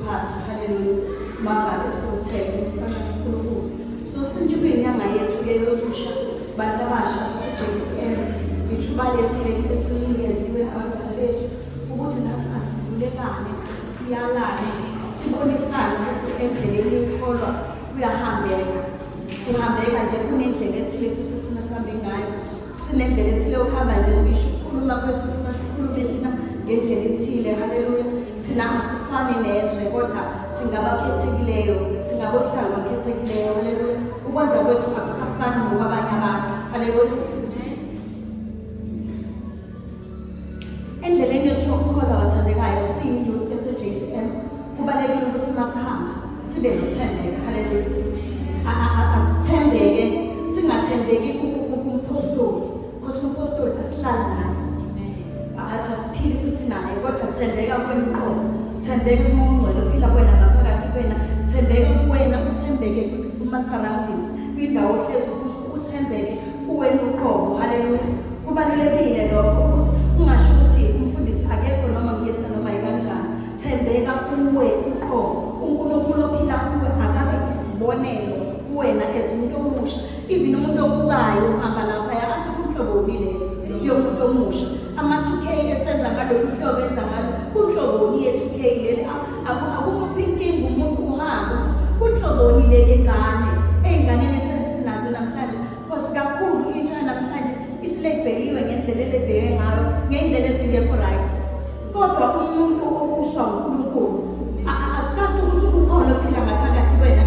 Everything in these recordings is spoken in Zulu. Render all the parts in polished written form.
usiphatha haleluya mangabe usuthenga umfana kaNkulunkulu so sinjubeni yanga yethu ke yokusha bantu abasha JCM ithuba lethile esinikeziwe abazali bethu ukuthi nathi asivulekane siyalane sibonisane ukuthi endleleni yokholwa kuhambeka nje kunendlela ethile futhi sifuna sihambe ngayo sinendlela ethile yokuhamba nje ngisho ukukhuluma kwethu funa sikhulume thina ngendlela ethile haleluya thina asifani nezwe kodwa singabakhethekileyo singabohlanga bakhethekileyo haleluya ukwenza kwethu akusafani nokwabanye abantu haleluya endleleni yethu yokukholwa bathandekayo siyiyouth ese-JCM kubalulekile ukuthi masihamba sibe nothembeka haleluya asithembeke singathembeki kumpostoli because umpostoli asihlala naye asiphili futhi naye kodwa thembeka kwenkolo thembeka kumongcwele ophila kwena ngaphakathi kwena thembeka kuwena uthembeke kuma-surroundings kwindawo ohlezi uthembeke kuwena uqobo haleluya kubalulekile lokho ukuthi ungasho ukuthi umfundisi akekho noma ngiyetha noma yikanjani thembeka kuwe uqobo uNkulunkulu ophila kuwe akabe isibonelo kuwena ezumuntu omusha even umuntu obukayo uhamba lapha yathi kuhlobo ubile yomuntu omusha ama-2K esenza ngalolu hlobo enza ngalo kuhloboni ye-2K leli akumuphi inkinga umuntu uhamba ukuthi kuhloboni leli ngane ey'nganeni esinazo namhlanje because kakhulu intsha namhlanje isilebheliwe ngendlela elebheke ngayo ngendlela ezingekho right kodwa umuntu obuswa uNkulunkulu akakanti ukuthi ukhona ophila ngaphakathi kwena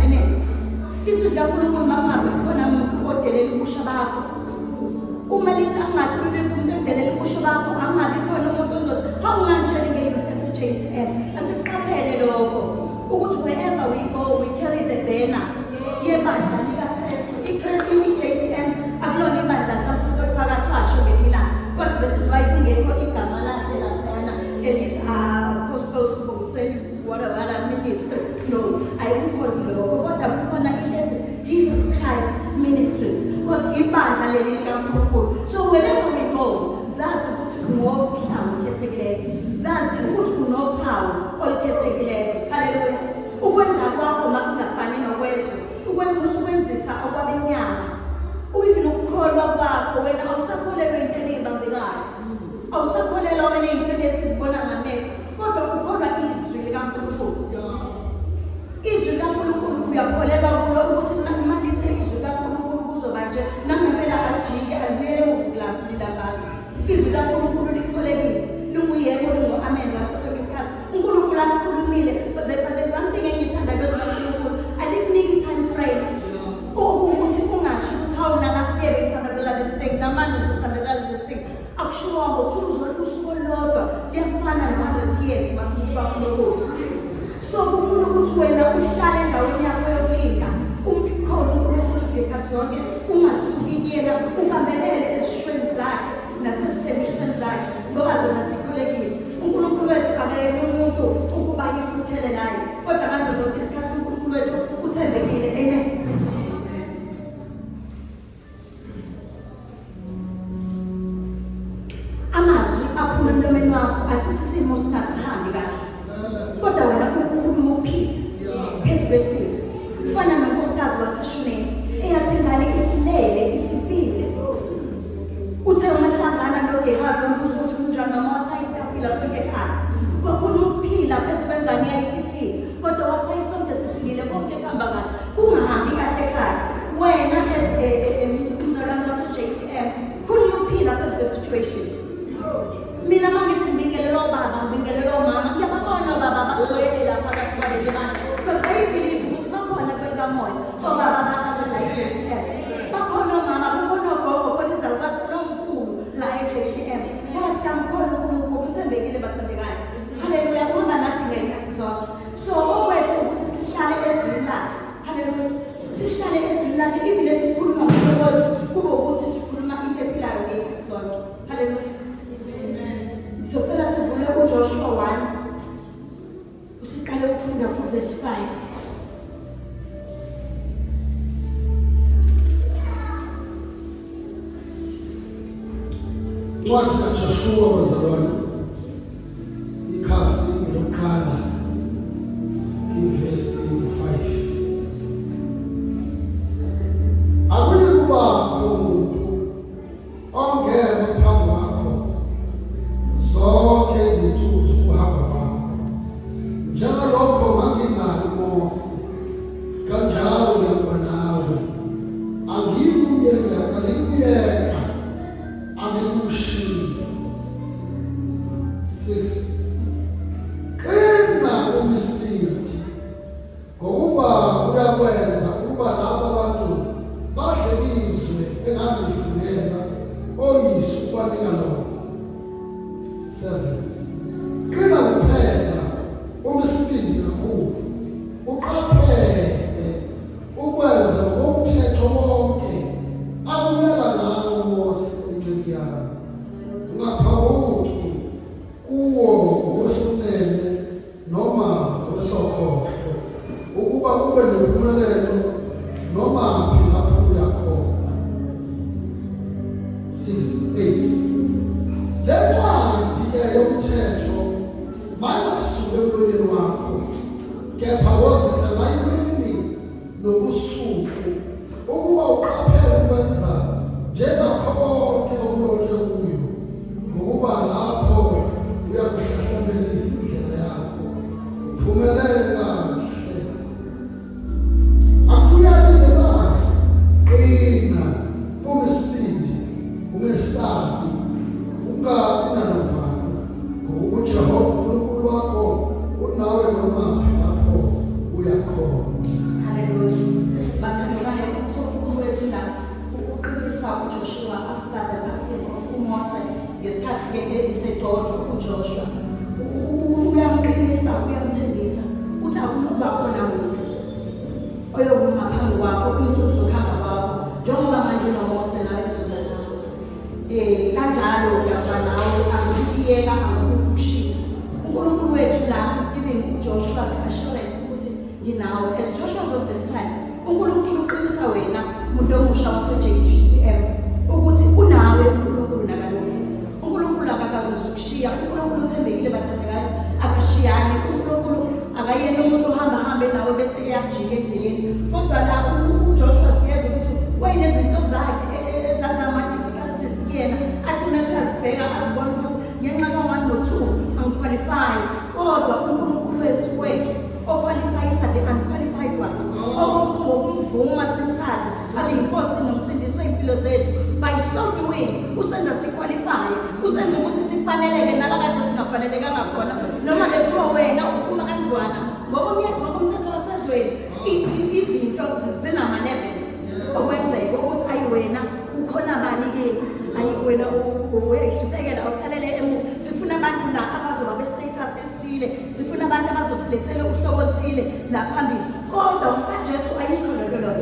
lithi sikaNkulunkulu mangabe khona umuntu odelela ubusha bakho uma lithi angathi bibikho umuntu odelela ubusha bakho angabi khona umuntu ozothi hawungantsheli nge-youth ese-JCM asiqaphele lokho ukuthi wherever we go we carry the banner yebandla likaKristu iKristu i-JCM akulona ibandla likaNkulunkulu phakathi washo ngelilanga kodwa that is why kungekho igama lakhe laphayana elithi apostles whatever ministry no ayikho lokho kodwa kukhona ilethi Jesus Christ Ministries because ibandla leli likaNkulunkulu so wherever we go zazi ukuthi kunophawu olukhethekileyo zazi ukuthi kunophawu olukhethekileyo haleluya ukwenza kwakho makungafani nokwezwe ukwenzisa okwabenyama even ukukholwa kwakho wena awusakholelwa entweni ey'bambekayo awusakholelwa wena ey'ntweni esizibona ngamehlo kodwa ukholwa izwi likaNkulunkulu izwi likaNkulunkulu uyakholelwa kulo ukuthi uma lithe izwi likaNkulunkulu kuzoba nje nangempela ajike alibuyele uvulabathi izwi likaNkulunkulu likholekile lunguyebo lungu-amen ngaso sonke isikhathi uNkulunkulu akukhulumile but there's one thing engithanda kwezwi likaNkulunkulu alikuniki i-time frame ukuthi ungasho ukuthi hawuna last year ngithandazela this thing namanje ngizothandazela this thing akushiwo ngokuthi uzole usuku olulodwa liyafana no-100 years masisiba kuNkulunkulu so kufuna ukuthi wena uhlale endaweni yakho yokulinda umkhona uNkulunkulu zikhathi zonke ungasuki kuyena ubambelele ezishweni zakhe nasezithembisweni zakhe ngoba zona zikholekile uNkulunkulu wethu akayena umuntu ukuba yikhuthele naye kodwa ngazo zonke isikhathi uNkulunkulu wethu uthembekile amen amazwi aphuma emlomeni wakho asithi isimo singasihambi kahle kodwa wena ukhuluma ukuphila phezu kwesimo kufana nonkosikazi waseshuneni eyathi ingane isilele isifile uthe umahlangana noGehazi umbuzo ukuthi kunjani noma wathi ayisiyaphila sonke ekhaya wakhuluma ukuphila phezu kwengane yayisifile kodwa wathi ayisonke siphilile konke kuhamba kahle kungahambi kahle ekhaya wena umzalwane wase-JCM khuluma ukuphila phezu kwe-situation mina mangithi ngibingelelo baba ngibingelelo mama ngiyababona baba bagcwele lapha phakathi kwaleli bandla because I believe ukuthi bakhona kwelikamoya obaba bakala e-JCM bakhona omama kukhona ogogo khona izalukazi khona omkhulu la e-JCM ngoba siyamkholwa uNkulunkulu uthembekile bathandekayo haleluya uhamba nathi ngey'khathi zonke so okwethu ukuthi sihlale ezwini lakhe haleluya sihlale ezwini lakhe even esikhuluma ngomkhulu wethu kube ukuthi sikhuluma into ephilayo ngey'khathi zonke haleluya socela sivule uJoshua 1 usiqale ukufunda kuverse 5 Incwadi kaJoshua wazalwane ikhasi lokuqala lokho nganginayo uMose kanjalo uyakuba nawe angikuyeka angikushiye 6 qina umisindi ngokuba uyakwenza ukuba laba bantu badle izwe engangifundela oyise ukwanika lona 7 qina kuphela umisindi kakhulu uqaphele ukwenza ngokomthetho wonke akuyela nawo uMose inceki yakho ungaphawuki kuwo ngowesunene noma ngowesokhohlo ukuba kube nempumelelo noma lapho uya khona 6-8 le ncwadi yomthetho mayasuke emlonyeni wakho kepha wozela ngayimini nobusuku ukuba uqaphele ukwenza njengakho konke okulotshwe kuyo ngokuba lapho uyakuhlahlamela indlela yakho uphumelele kahle akuyalelana qina umisindi ungesabi ungabi nanovalo ngoba uJehova uNkulunkulu wakho unawe noma lapho uyakhona. Hallelujah. Bathandekayo, uNkulunkulu wethu la uqinisa uJoshua after the passing of uMose ngesikhathi esedotshwa uJoshua. Uyamqinisa, uyamthembisa uthi akuba khona umuntu oyokuma phambi kwakho insuku zokuhamba kwakho njengoba manje noMose nawe ethula nawe. Kanjalo uyakuba nawe angikuyeka angakufushila. uNkulunkulu wethu la is giving uJoshua the assurance ukuthi nginawe. As Joshua of this time, uNkulunkulu uqinisa wena umuntu omusha wase-JCM ukuthi unawe uNkulunkulu nakalokhu. uNkulunkulu akakakuzukushiya, uNkulunkulu uthembekile bathandekayo, akashiyani. uNkulunkulu akayena umuntu ohamba nawe bese eyajika endleleni. Kodwa la uJoshua siyeza ukuthi wayenezinto zakhe ezazama-difficulties kuyena, athi nathi uyazibheka azibona ukuthi ngenxa ka-1 no-2 angiqualify, kodwa uNkulunkulu wethu oqualifyisa the unqualified ones, ngokumvuma simthathe abe yinkosi nomsindisi wey'mpilo zethu. By so doing usenza siqualifye, usenza ukuthi sifaneleke nalakade singafanelekanga khona, noma bethiwa wena uphuma kandlwana ngokomthetho wasezweni. Izinto zinama-levels okwenzeka ukuthi ayi wena ukhona bani-ke, ayi wena uyayihluphekela awuhlalele emuva. Sifuna abantu la abazoba be-status esithile, sifuna abantu abazosilethela uhlobo oluthile la phambili. Kodwa kaJesu ayikho lolo.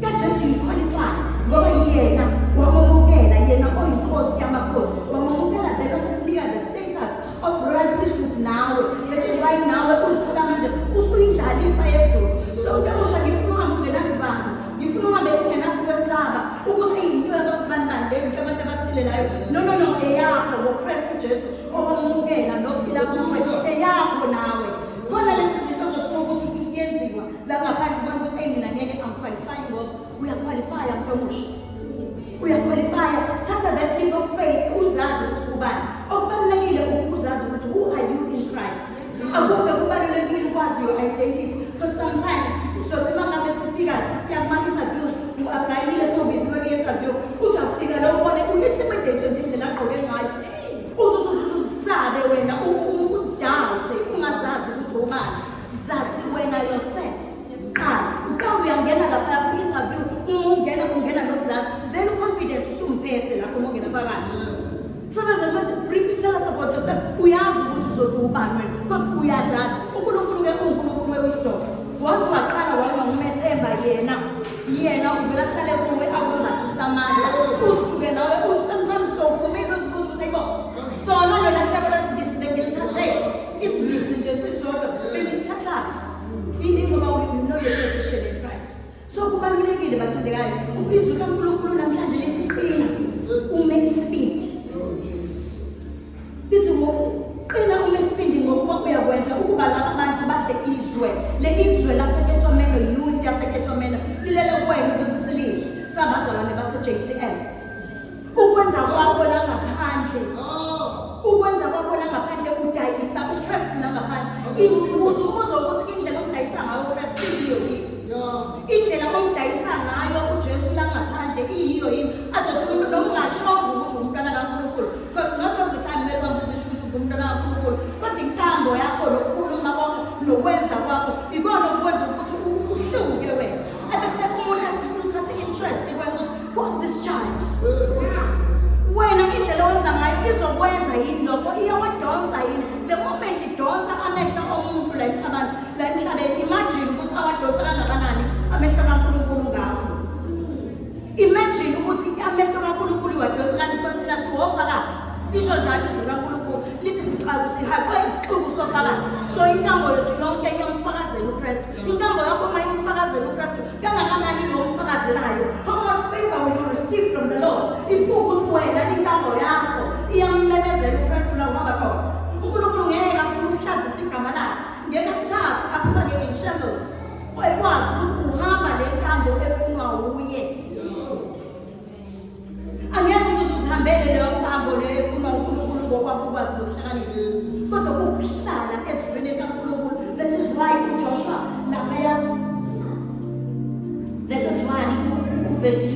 kaJesu yiqualify ngoba yena wamamukela, yena oyinkosi yamakhosi, wamamukela then wasekunika the status of royal priesthood nawe. That is why nawe uzithola manje usuyindlalifa yezulu. So uNtosha ngifuna uhambe ungenavalo, ngifuna uhambe ungenakwesaba ukuthi into yakosibanibani leyo, into abantu abathile layo. No, eyakho ngoKristu Jesu owamukela nophila kuwe, eyakho nawe. Khona lezi zinto zothiwa ukuthi kuyenziwa la ngaphandle ubona ukuthi mina ngeke angiqualify ngoba uyaqualify umuntu omusha. Uyaqualify. Thatha that leap of faith uzazi ukuthi ubani. Okubalulekile ukuzazi ukuthi who are you in Christ. Akuve kubalulekile ukwazi your identity, because sometimes sothi mangabe sifika sisiya kuma-interviews u-applyile sobhizi kwe-interview uthi afika la ubone u-intimidate nje indlela agqoke ngayo, uzusabe wena uzidawuthe ungazazi ukuthi ubani. Zazi wena yourself. Uqala uyangena lapha ku-interview, ungena nokuzazi, then u-confident usumphethe lapho ungena phakathi. Sebenza bathi briefly tell us about yourself. Uyazi ukuthi uzothi ubani wena, because uyazazi uNkulunkulu-ke uNkulunkulu we-wisdom. Once waqala waba umethemba yena uvela hlale kuwe akungathisa amandla. Usuke nawe sometimes sophumile uzibuza ukuthi hayibo sona lona hlelo lesibisi bengilithathe isibisi nje sisodwa bengisithatha ini ngoba we know your position in Christ. So kubalulekile bathandekayo ubizwe kaNkulunkulu namhlanje lithi qina ume isibindi. Lithi qina ume isibindi ngokuba uyakwenza ukuba laba abantu badle izwe. Le izwe laseKetomelo, youth yaseKetomelo lilele kuwena ukuthi silidle sabazalwane base-JCM. ukwenza kwakho la ngaphandle ukwenza kwakho la ngaphandle udayisa uChrist la ngaphandle uzubuza ukuthi indlela omdayisa ngayo uChrist iyo yini indlela omdayisa ngayo uJesu la ngaphandle iyo yini azothi umuntu nokungashoka ukuthi umntwana kaNkulunkulu because not all the time mele ukuthi ukuthi umntwana kaNkulunkulu kodwa inkambo yakho lokukhuluma kwakho nokwenza kwakho ikona okwenza ukuthi uhluke wena ebese umuntu afike uthathe interest ukuthi who's this child wena indlela owenza ngayo izokwenza yini lokho iyawadonsa yini the moment idonsa amehlo omuntu la emhlabeni imagine ukuthi awadonsa kangakanani amehlo kaNkulunkulu ngakho imagine ukuthi amehlo kaNkulunkulu wadonsa kanti because thina siwofakazi isho njalo izwi kaNkulunkulu lithi sixaku sihaqwe isixuku sofakazi so inkambo yethu yonke iyamfakazela uChrist inkambo yakho uma imfakazela uChrist kangakanani lo umfakazelayo how much favor will you receive from the Lord if ukuthi wena inkambo yakho iyamemezela uChrist la uhamba khona uNkulunkulu ngeke afune ukuhlazisa igama lakhe ngeke akuthathe akufake in shambles ekwazi ukuthi uhamba le nkambo efunwa uye angeke uzuzihambele leyo nkambo leyo efunwa uNkulunkulu ngokwakho ukwazi ukuhlakanipha kodwa ukuhlala ezweni likaNkulunkulu that is why uJoshua laphaya that is why verse 9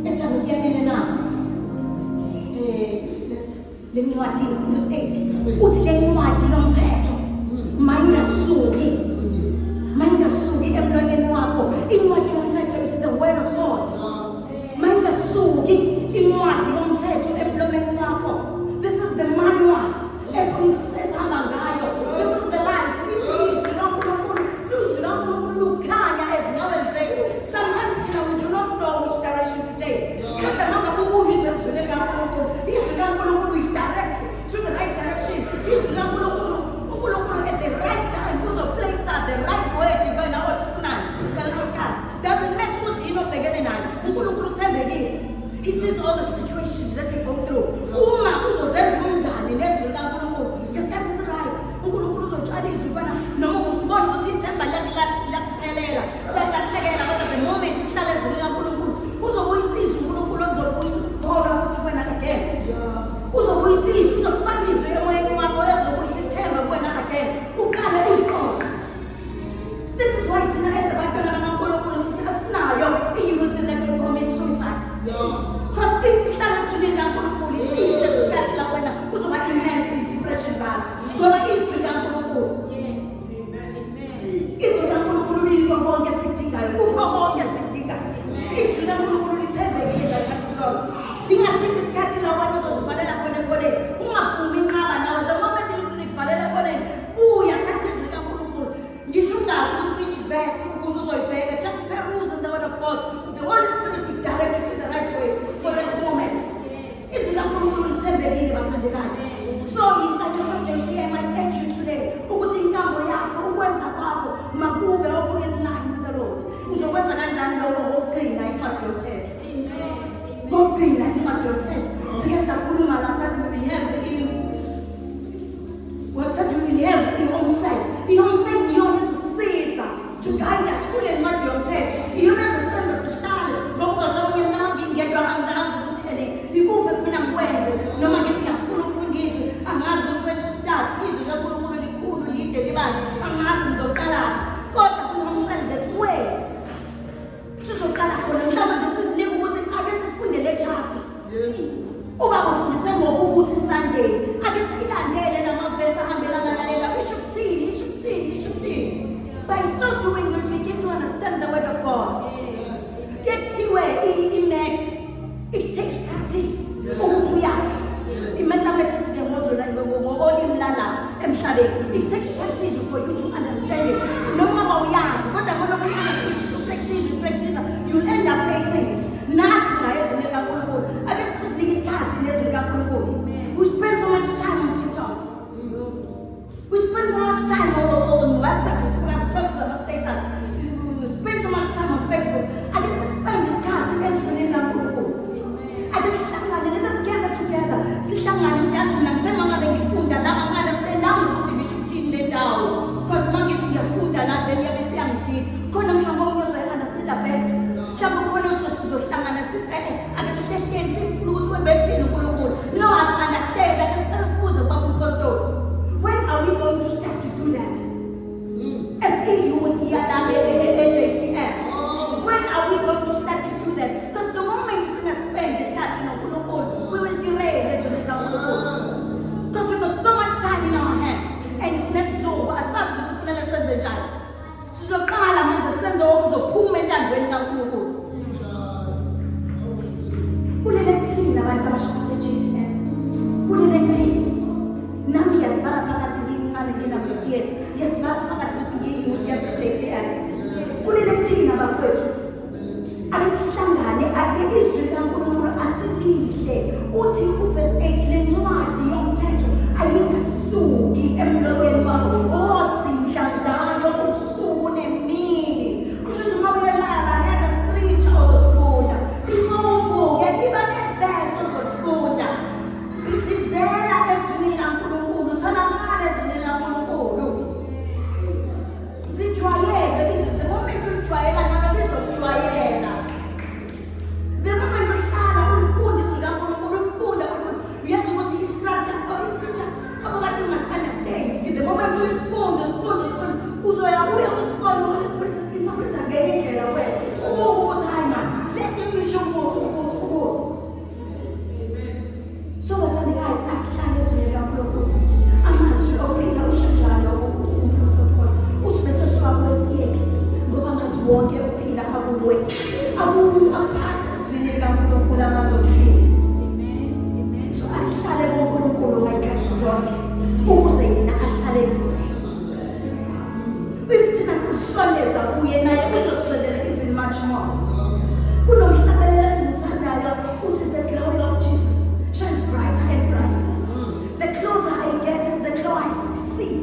etha ngiyalele na le ncwadi verse 8 uthi le ncwadi lomthetho mayingasuki emlonyeni wakho incwadi yomthetho is the word of God mayingasuki incwadi yomthetho emlonyeni wakho this is the manual esihamba ngayo this is the light izwi kaNkulunkulu lukhanya ezinyaweni zethu sometimes thina we do not know which direction to take kodwa mangabe ubuyizwe ezweni likaNkulunkulu izwi likaNkulunkulu uyidirect to the right direction izwi likaNkulunkulu at the right time uzoplace the right way divine awufunayo ngaleso sikhathi doesn't matter ukuthi yini obhekene nayo uNkulunkulu uthembekile he sees all the situations that we go through uma uzozenza umngane nezwi likaNkulunkulu ngesikhathi right uNkulunkulu uzotshala izwi bana noma usibona ukuthi ithemba lakuphelela lahlekela kodwa the moment uhlala ezweni likaNkulunkulu uzobuyisizwa uNkulunkulu ozobuyisa ukukholwa futhi wena again uzobuyisizwa uzofaka izwi emoyeni wakho ezobuyisa ithemba wena again uqale uzikholwa this is why thina ezabantwana bakaNkulunkulu sithi asinayo i-youth that will commit suicide because ihlala ezweni likaNkulunkulu isile lesikhathi la wena uzoba immense depression base ngoba izwi likaNkulunkulu izwi likaNkulunkulu liyikho konke esikudingayo kukho konke esikudingayo izwi likaNkulunkulu lithembekile ngakhathi zonke lingasiphi isikhathi la wena uzozivalela khona ekhoneni ungafuni inqaba nawe the moment lithi likuvalela ekhoneni buya thatha izwi likaNkulunkulu ngisho ungazi ukuthi which verse ukuze uzoyibheka just peruse in the word of God the Holy Spirit will direct you to the right way for that moment izwi likaNkulunkulu lithembekile bathandekayo so yintsha JCM I urge you today ukuthi inkambo yakho ukwenza kwakho makube okunye in line with the Lord uzokwenza kanjani lokho ngokugcina incwadi yomthetho ngokugcina incwadi yomthetho sike sakhuluma la sathi we will have i-homicide iyona izosiza to guide us kule ncwadi yomthetho iyona ezosenza sihlale ngoba uzothola ukuthi nami ngingedwa angazi ukuthi ikuphi ekufuna ngikwenze noma ngithi ngiyafuna ukufundiswa angazi ukuthi where to start izwi likaNkulunkulu likhulu lide libanzi angazi ngizoqala kodwa kwi-homicide that way sizoqala khona mhlawumbe nje sizinike ukuthi ake sifunde le chapter ubaba ufundise ngokuthi Sunday ake silandele lamavesi ahambelana nalela isho ukuthini by so doing you'll begin to understand the word of God kuthiwe i-maths it takes practice ukuthi uyazi i-mathematics ngokolimi lala emhlabeni it takes practice for you to understand it noma bawuyazi kodwa bona practice you'll end up acing it nathi naye ezweni likaNkulunkulu ake sizinike isikhathi nezwi likaNkulunkulu we spend so much time on TikTok we spend so much time on WhatsApp we spend so much time on Facebook ake spend isikhathi ezweni likaNkulunkulu ake sihlangane let us gather together sihlangane ukuthi yazi mina ngithemba ngabe ngifunda la ngi-understand ukuthi ngisho ukuthini le ndawo because mangithi ngiyafunda la then yabe siyangidini khona mhlawumbe omunye uzoyi-understanda better mhlawumbe khona umsebenzi wakho uzophuma entandweni kaNkulunkulu. Kulele thina abantu abasha base-JCM, kulele thina. Nami ngiyazibala phakathi ngiyincane ngina-50 years, ngiyazibala phakathi ukuthi ngiyingudi yase-JCM. Kulele thina bafowethu, ake sihlangane, ake izwi likaNkulunkulu asilihle. Uthi uvesi 8 lencwadi yomthetho ayingasuki emlonyeni wakho, osidla ngayo ubusuku nemini. Kusho ukuthi uma uyalala hena scripture ozosifunda, before uvuke iba nevesi ozofunda. Phithizela ezwini likaNkulunkulu, tholakala ezwini likaNkulunkulu. Zijwayeze izwi, the moment ulijwayela nalo lizokujwayela. The moment uhlala ulifunda izwi likaNkulunkulu, ulifunda, uyenza ukuthi i-structure, abo bantu must-understand. The moment uyifunda, uzoyabuya usikole uHoly Spirit interpret again indlela wethu. Ubuke ukuthi hayi man, lento ngisho ukuthi. So bathandekayo, asihlale ezwini likaNkulunkulu. Amazwi okuphila ushanjalo uMpostoli Paul. Uthi bese suka kwesiyephi, ngoba amazwi wonke okuphila akuwe. Akuphatha ezwini likaNkulunkulu amazwi okuphila. So asihlale kuNkulunkulu ngayikhathi zonke, ukuze yena ahlale kithi. If thina sisondeza kuye, naye uzosondela even much more. Kunomhlabelelo engimthandayo uthi the glory of Jesus shines brighter and brighter. The closer I get is the closer I see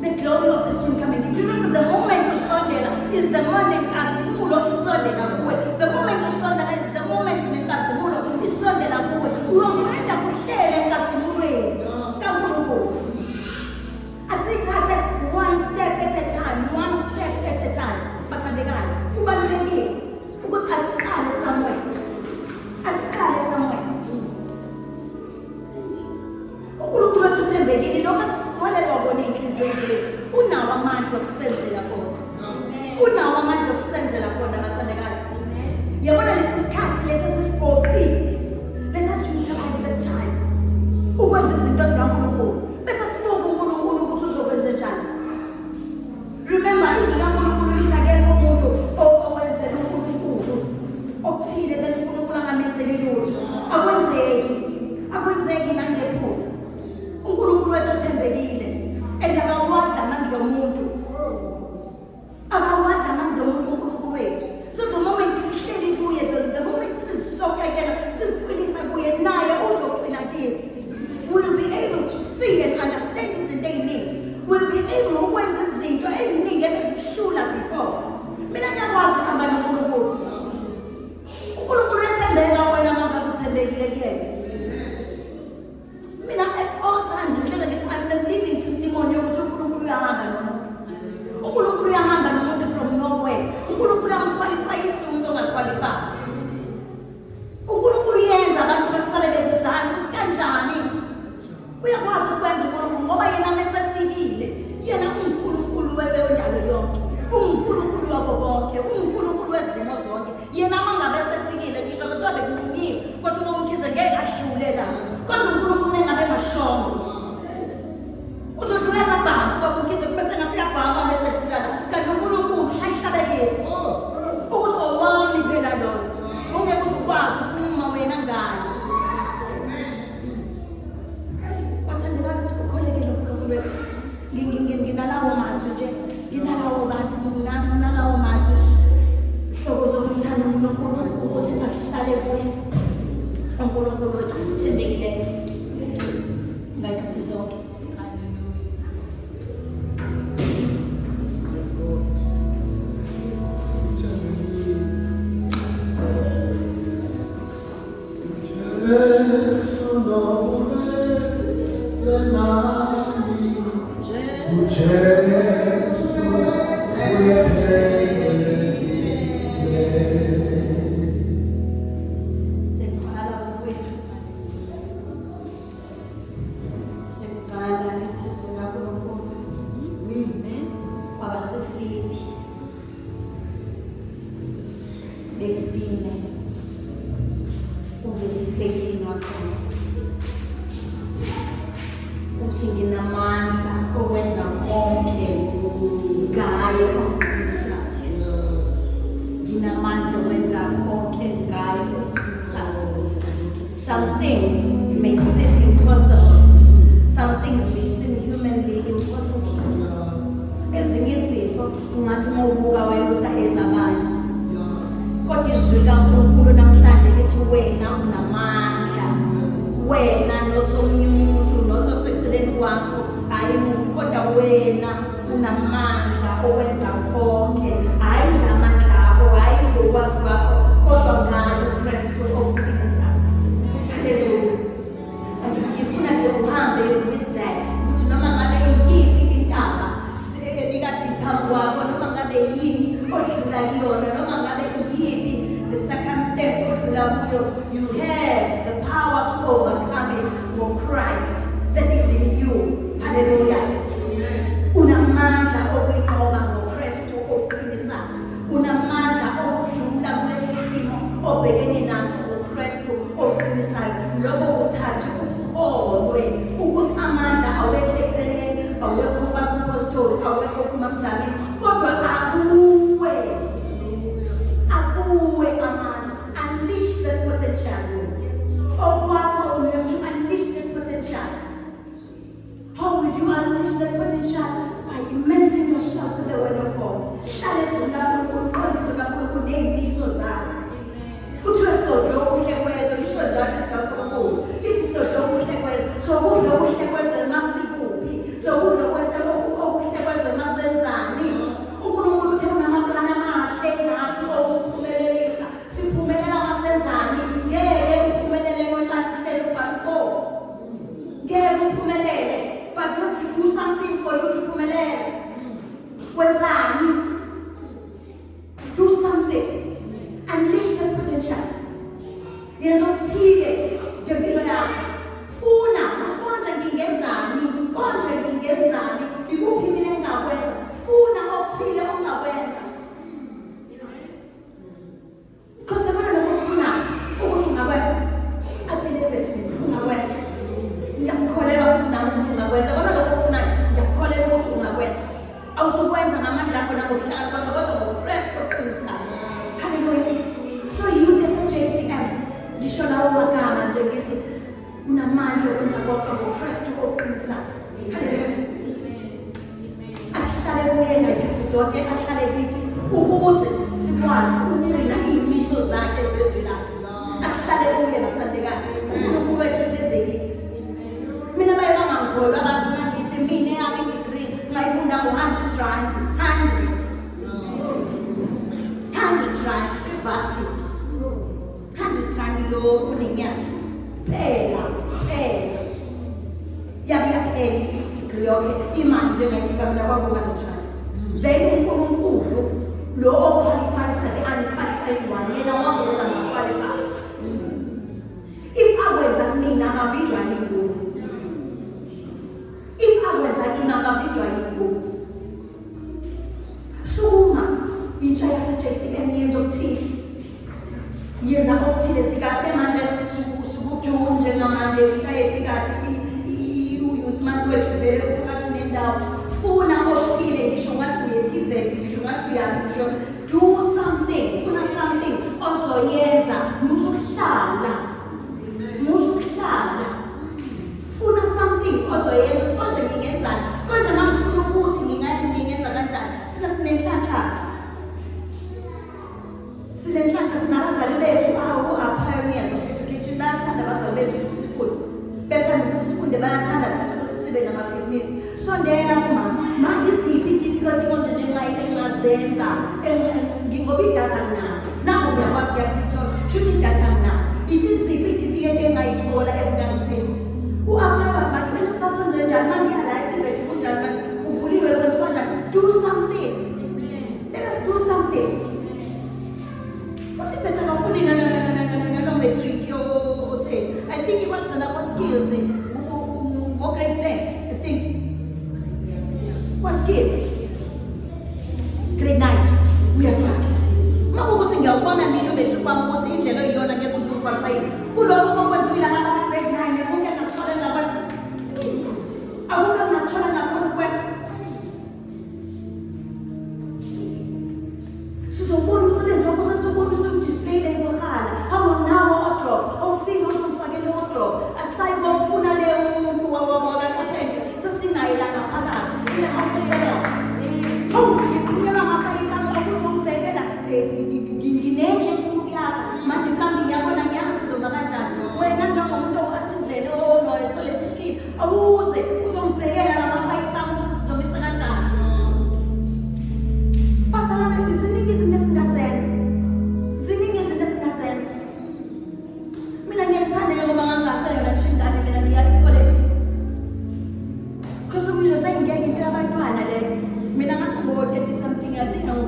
the glory of the soon coming King. You know, the moment usondela is the moment kazimulo isondela kuwe. The moment usondela is the moment kazimulo isondela kuwe. Uyozoenda kuhlele kazimulweni kaNkulunkulu. Asithathe one step at a time. Bathandekayo, kubalulekile ukuthi asiqale somewhere. uNkulunkulu wethu uthembekile, lokho sikholelwa kona ey'nhliziyweni zethu. Unawo amandla okusenzela khona. Bathandekayo, yabona lesi sikhathi lesi esisiphoqile, let us utilize that time ukwenza izinto zikaNkulunkulu, bese sibuka uNkulunkulu ukuthi uzokwenza njani. Remember, izwi likaNkulunkulu lithi akekho umuntu owenzela uNkulunkulu okuthile bese uNkulunkulu angamenzeli lutho. Akwenzeki nangephutha. uNkulunkulu wethu uthembekile and akawadla amandla omuntu. uNkulunkulu wethu. So the moment sihleli kuye, the moment sizisoka yena, siziqinisa kuye, naye uzoqina kithi. We'll be able to see and understand izinto ey'ningi. We'll be able ukwenza izinto ey'ningi ebezisihlula before. Mina ngiyakwazi ukuhamba noNkulunkulu. uNkulunkulu uyethembeka wena uma ngabe uthembekile kuyena. Mina at all times ngicela ngithi I'm the living testimony yokuthi uNkulunkulu uyahamba nomuntu. uNkulunkulu uyahamba nomuntu from nowhere. uNkulunkulu uyamqualifyisa umuntu ongaqualify. uNkulunkulu uyenza abantu basale bebuzana ukuthi kanjani. Uyakwazi ukwenza uNkulunkulu ngoba yena mesefikile. Yena uNkulunkulu wendalo yonke. uNkulunkulu wabo bonke. uNkulunkulu wezimo zonke. Yena uma ngabe sefikile ngisho ukuthi bekunqunyiwe kodwa uNkulunkulu ngeke ahlule la. Kodwa uNkulunkulu mengabe engashongo, uzodluleza abantu babunkithe bese ngathi uyabhama bese edlula. Kanti uNkulunkulu ushayihlabekezi ukuthi owami phela lona. Ungeke uzukwazi ukunquma wena ngani. Bathandekayo ukuthi ukholekile uNkulunkulu wethu. Nginalawo mazwi nje, nginalawo bantu, nginalawo mazwi. Hlobo zokumthanda uNkulunkulu ukuthi asihlale kuye. uNkulunkulu wethu uthembekile ngayikhathi zonke. Besine uvesi 13 wakhona uthi nginamandla okwenza konke ngaye oqinisayo. nginamandla okwenza konke ngaye oqinisayo. Some things may seem impossible. Some things may seem humanly impossible. Ezinye izinto ungathi uma ubuka wena uthi ezabanye. Kodwa izwi likaNkulunkulu namhlanje lithi wena unamandla. Wena not omunye umuntu, not oseceleni kwakho, hayi umuntu, kodwa wena unamandla owenza konke. Hayi ngamandla akho, hayi ngokwazi kwakho, kodwa ngaye uKristu oqinisa. Hallelujah. Ngifuna nje uhambe with that. Ukuthi noma ngabe iyiphi intaba ekade phambi kwakho, noma ngabe yini odlula kuyona, noma ngabe iyiphi the circumstance odlula kuyo, you have the power to overcome it for Christ that is in you. Hallelujah. Unamandla okuyinqoba ngoKristu oqinisayo. Unamandla okudlula kulesi simo obhekene naso ngoKristu oqinisayo. Lokho kuthatha ukholwe ukuthi amandla awekho eceleni, awekho kumaphostoli, awekho kumamdlamini, kodwa akuwe amandla. Unleash the potential. Okwakho you have to unleash the potential. How will you unleash the potential? By immersing yourself with the word of God. Hlale zonke kuney'miso zakho. Kuthiwe sodwa okuhle kwezwe, lisho njalo isikaNkulunkulu. Lithi sodwa okuhle kwezwe, sokudla okuhle kwezwe masikuphi, sokudla okuhle kwezwe masenzani. uNkulunkulu uthe unamaplani amahle ngathi okusiphumelelisa. Siphumelela masenzani. Ngeke uphumelele ngonhlanje uhlezi ubhalifo. Ngeke uphumelele. But you have to do something for you to phumelela. Wenzani? Do something. Unleash the potential. Yenza okuthile ngempilo yakho. Funa konje ngingenzani? Ikuphi mina engingakwenza? Funa okuthile ongakwenza. Because yabona lokho okufunayo ukuthi ungakwenza. I believe it ungakwenza. Ngiyakukholelwa futhi nami ukuthi ungakwenza. Yabona lokho okufunayo ngiyakukholelwa ukuthi ungakwenza. Awuzukwenza ngamandla akho nangobuhlakani bakho, kodwa ngoKristu oqinisayo. Hallelujah. So youth as a JCM, ngisho lawo magama nje ngithi unamandla okwenza konke ngoKristu oqinisayo. Hallelujah. Asihlale kuye ngakithi zonke, ahlale kithi ukuze sikwazi ukugcina iy'miso zakhe zezwi lakhe. Asihlale kuye bathandekayo. uNkulunkulu wethu uthembekile. Mina baye bangangikholwa abantu ngakithi mina eyami i-degree ngayifunda ngo-100 rand. 100 rand varsity. 100 rand lo kunenyathi. Phela. Yaphela i-degree yonke. Imali nje ngayikhipha mina kwaku-100 rand. Then uNkulunkulu lo oqualifyisa le-unqualified one, yena wangenza nga-qualify. If akwenza kumina angavinjwa yini kuwe? If akwenza kimi angavinjwa yini kuwe? Sukuma intsha yase-JCM yenza okuthile. Yenza okuthile sikahle manje sukuJune njengamanje intsha yethu kahle i-youth month wethu vele uphakathi nendawo. Funa okuthile ngisho ngathi uye-TVET, ngisho ngathi uyaphi, ngisho do something. Funa something ozoyenza musuhlala. Funa something ozoyenza ukuthi konje ngingenzani, konje mangifuna ukuthi ngingenza kanjani. Sina sinenhlanhla. Sinabazali bethu pioneers of education. Bayathanda abazali bethu ukuthi sifunde. Bethanda ukuthi sifunde, bayathanda futhi ukuthi sibe namabhizinisi. Sondela ma iziphi difficult konje engingazenza ngoba idatha nginayo. Naku ngiyakwazi kuya-TikTok, shuthi idatha nginayo. Iziphi difficult engayithola ezingangisiza. U-apply bathi mina sifasonze njani, mangiyala i-TVET kunjani, bathi kuvuliwe kwenziwa njani. Do something. Let us do something. Uthi betha kafuni no-matric yo-10. I think iwagcina kwa-skills ngo-grade 10, I think. Kwa-skills. Grade 9, uyazwakhe. Uma kuwukuthi ngiyawubona mina u-matric wami ukuthi indlela oyiyona ngeke ukuthi uqualifyise. Kulokho okwenziwile ngaba-grade 9, konke engakuthola engakwenza. Akukho engakuthola ngakhona ukwenza. Sizobona umsebenzi wakho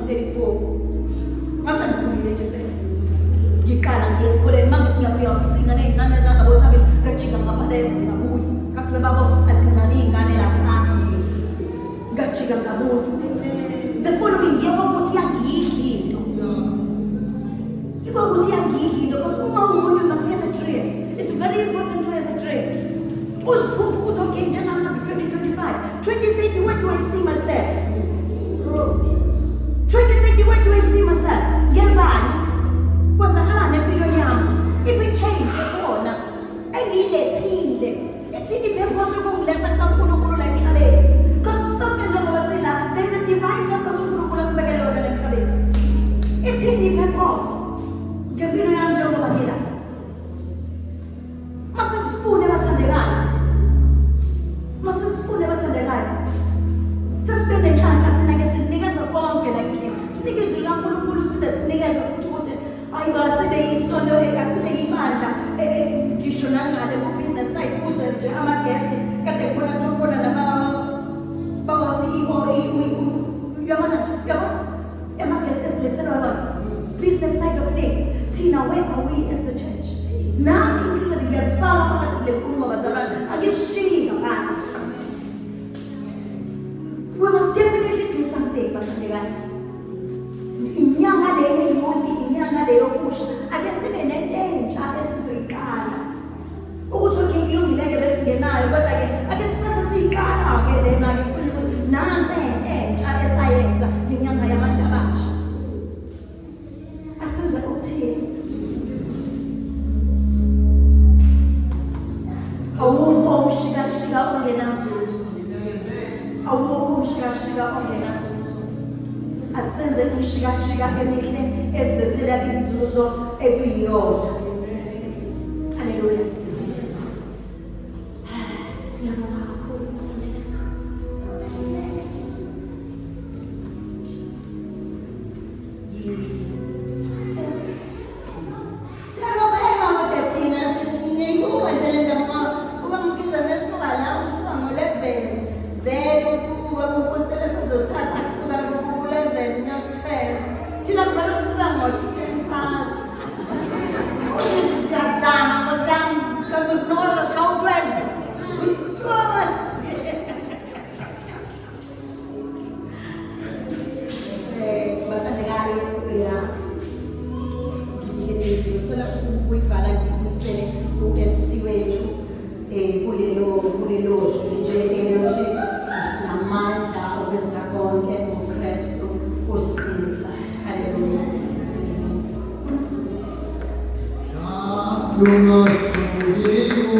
34. Masa ngikhulile nje phela. Ngiqala nje esikoleni mangithi ngiyafika ngicingane izingane zangabothabile ngajika ngaphandle ngabuya. Kathi babo asincane izingane lapha. Ngajika ngabuya. The following year ukuthi yangidla into. Ukuthi yangidla into because uma umuntu must have a dream. It's very important to have a dream. Uzikhupha ukuthi okay njengamanje 2025, 2030 where do I see myself? 2030 where do I see myself? Ngenzani? Kwenzakalani empilweni yami? Ibe-change ekhona engiyilethile. Ethini purpose yokungiletha kuNkulunkulu la emhlabeni. Because something njengoba sila, there is a divine purpose uNkulunkulu asibekele yona la emhlabeni. Ethini purpose ngempilo yami njengoba ngila. Masisifune bathandekayo. Masisifune bathandekayo. Sesibe nenhlanhla thina ke sinikezwe konke la endlini. Sinikezwe kaNkulunkulu phinde sinikezwe futhi ukuthi hayi basibe yisonto asibe yimandla ngisho nangale ku business side kuze nje ama guest kade kubona kukhona laba bawa CEO yabona ama guest esilethelwa yona business side of things. Tina, where are we as the church? Now including ngiyasifaka phakathi kule nkulumo bazalwane angishiyi ngaphandle. We must definitely do something bathandekayo. Inyanga leyo eyimonti, inyanga leyo kusha ake sibe nento entsha esizoyiqala ukuthi okay ilungileke bese ngenayo kodwa ke ake sithathe siyiqala-ke lena-ke ukuthi nansi entsha esayenza ngenyanga yabantu abasha. Asenze okuthile. Awukho umshikashika ongenanzuzo. Awukho umshikashika ongenanzuzo. Asenze umshikashika emihle ezilethela inzuzo ekuyiyona. Haleluya. Siyabonga kakhulu bathandekayo. Siyabonga madathina ngiyibuka nje le ndaba uma ngikiza nesuka la usuka ngo-11 vele ubapostela sizothatha kusuka ku-11 nyakuphela thina kuvele kusuka ngo-10 past. Ujesu siyazama ngosami kakuzinoza chawu-12 bathandekayo ya ngicela ukuyivala ngibuyisele u-MC wethu kulelo zwi nje elothi sinamandla okwenza konke ngoKristu osiqinisayo. Haleluya. Lunga subiu